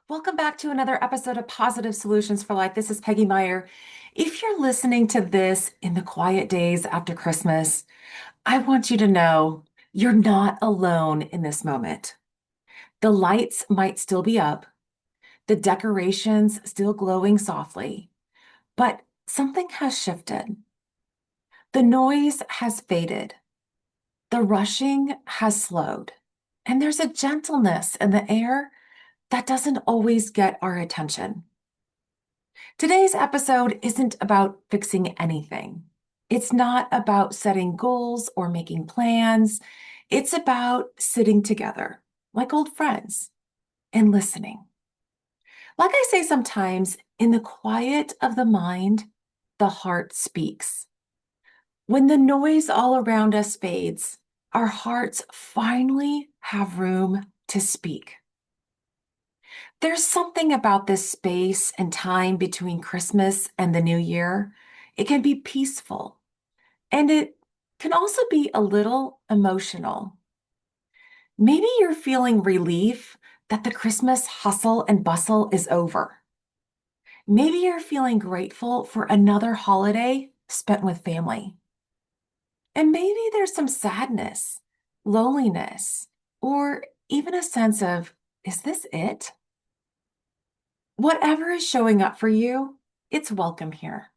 Welcome back to another episode of Positive Solutions for Life. This is Peggy Meyer. If you're listening to this in the quiet days after Christmas, I want you to know you're not alone in this moment. The lights might still be up, the decorations still glowing softly, but something has shifted. The noise has faded, the rushing has slowed, and there's a gentleness in the air that doesn't always get our attention. Today's episode isn't about fixing anything. It's not about setting goals or making plans. It's about sitting together like old friends and listening. Like I say sometimes, in the quiet of the mind, the heart speaks. When the noise all around us fades, our hearts finally have room to speak. There's something about this space and time between Christmas and the new year. It can be peaceful and it can also be a little emotional. Maybe you're feeling relief that the Christmas hustle and bustle is over. Maybe you're feeling grateful for another holiday spent with family. And maybe there's some sadness, loneliness, or even a sense of, is this it? Whatever is showing up for you, it's welcome here.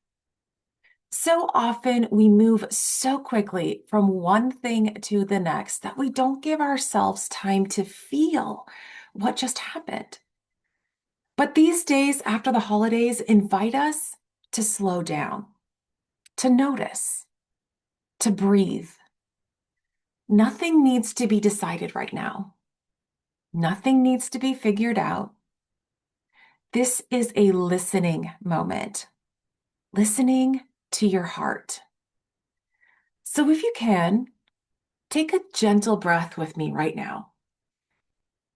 So often we move so quickly from one thing to the next that we don't give ourselves time to feel what just happened. But these days after the holidays invite us to slow down, to notice, to breathe. Nothing needs to be decided right now. Nothing needs to be figured out. This is a listening moment, listening to your heart. So if you can, take a gentle breath with me right now.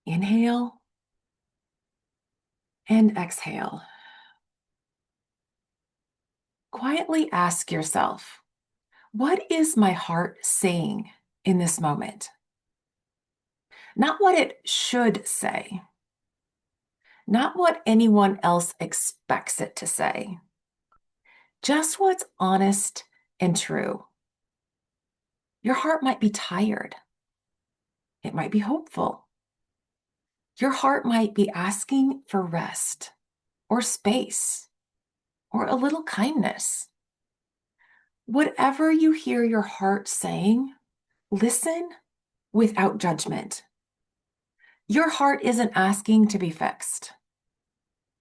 Inhale and exhale. Quietly ask yourself, what is my heart saying in this moment? Not what it should say, not what anyone else expects it to say, just what's honest and true. Your heart might be tired. It might be hopeful. Your heart might be asking for rest or space or a little kindness. Whatever you hear your heart saying, listen without judgment. Your heart isn't asking to be fixed.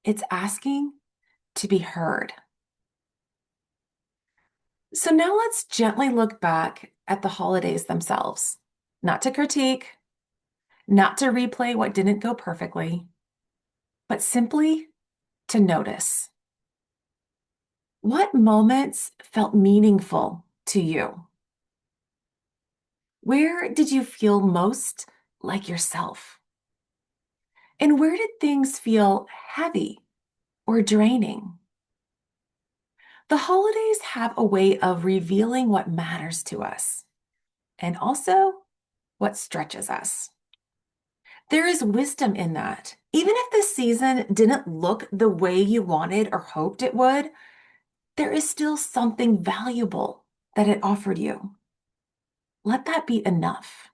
It's asking to be heard. So now let's gently look back at the holidays themselves, not to critique, not to replay what didn't go perfectly, but simply to notice. What moments felt meaningful to you? Where did you feel most like yourself? And where did things feel heavy or draining? The holidays have a way of revealing what matters to us and also what stretches us. There is wisdom in that. Even if the season didn't look the way you wanted or hoped it would, there is still something valuable that it offered you. Let that be enough.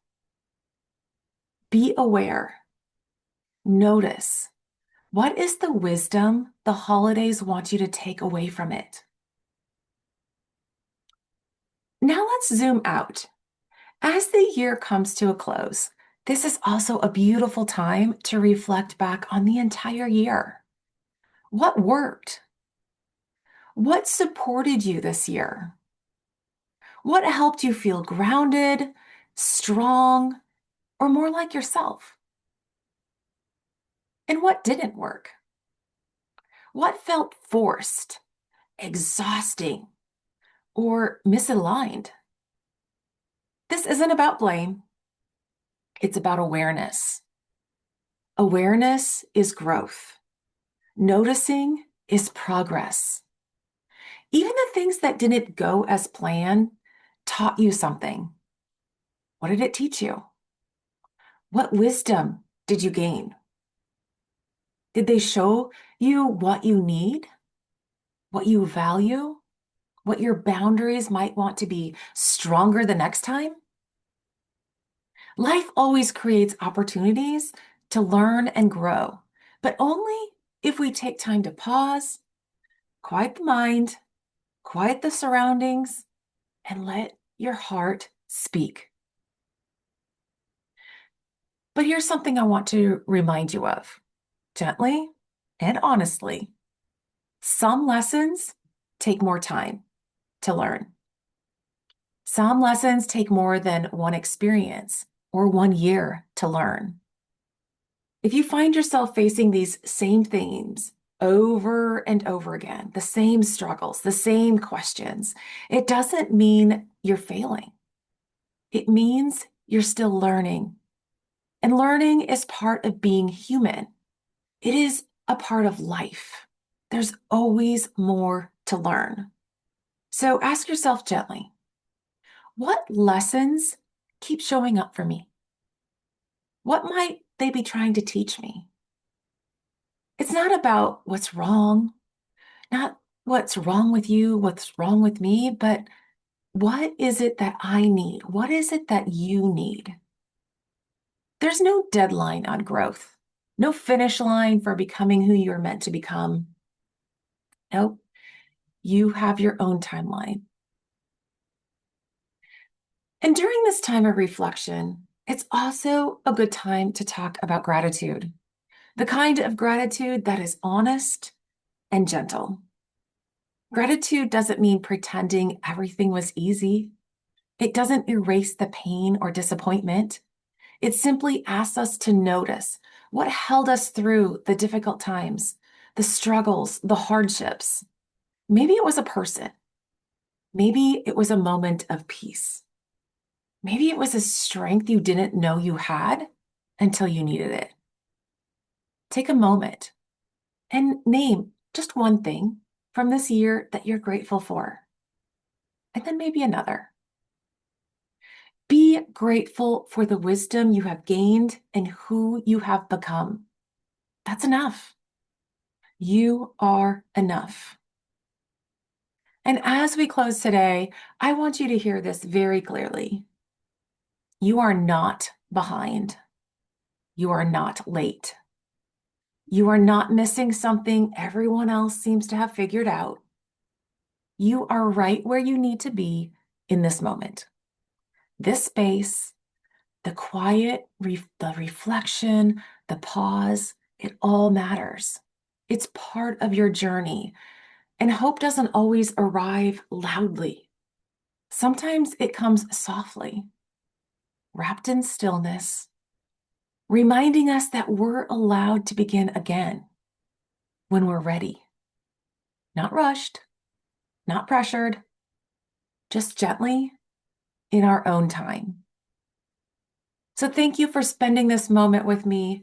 Be aware. Notice. What is the wisdom the holidays want you to take away from it? Now let's zoom out. As the year comes to a close, this is also a beautiful time to reflect back on the entire year. What worked? What supported you this year? What helped you feel grounded, strong, or more like yourself? And what didn't work? What felt forced, exhausting, or misaligned? This isn't about blame. It's about awareness. Awareness is growth. Noticing is progress. Even the things that didn't go as planned taught you something. What did it teach you? What wisdom did you gain? Did they show you what you need, what you value, what your boundaries might want to be stronger the next time? Life always creates opportunities to learn and grow, but only if we take time to pause, quiet the mind, quiet the surroundings, and let your heart speak. But here's something I want to remind you of gently and honestly. Some lessons take more time to learn. Some lessons take more than one experience or 1 year to learn. If you find yourself facing these same themes over and over again, the same struggles, the same questions, it doesn't mean you're failing. It means you're still learning. And learning is part of being human. It is a part of life. There's always more to learn. So ask yourself gently, what lessons keep showing up for me? What might they be trying to teach me? It's not about what's wrong, not what's wrong with you, what's wrong with me, but what is it that I need? What is it that you need? There's no deadline on growth, no finish line for becoming who you're meant to become. Nope, you have your own timeline. And during this time of reflection, it's also a good time to talk about gratitude, the kind of gratitude that is honest and gentle. Gratitude doesn't mean pretending everything was easy. It doesn't erase the pain or disappointment. It simply asks us to notice what held us through the difficult times, the struggles, the hardships. Maybe it was a person. Maybe it was a moment of peace. Maybe it was a strength you didn't know you had until you needed it. Take a moment and name just one thing from this year that you're grateful for, and then maybe another. Be grateful for the wisdom you have gained and who you have become. That's enough. You are enough. And as we close today, I want you to hear this very clearly. You are not behind. You are not late. You are not missing something everyone else seems to have figured out. You are right where you need to be in this moment. This space, the quiet, the reflection, the pause, it all matters. It's part of your journey. And hope doesn't always arrive loudly. Sometimes it comes softly, wrapped in stillness, reminding us that we're allowed to begin again when we're ready. Not rushed, not pressured, just gently in our own time. So thank you for spending this moment with me.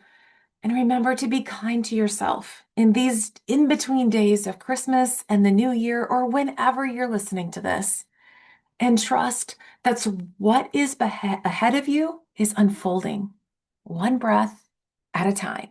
And remember to be kind to yourself in these in-between days of Christmas and the New Year, or whenever you're listening to this. And trust that what is ahead of you is unfolding, one breath at a time.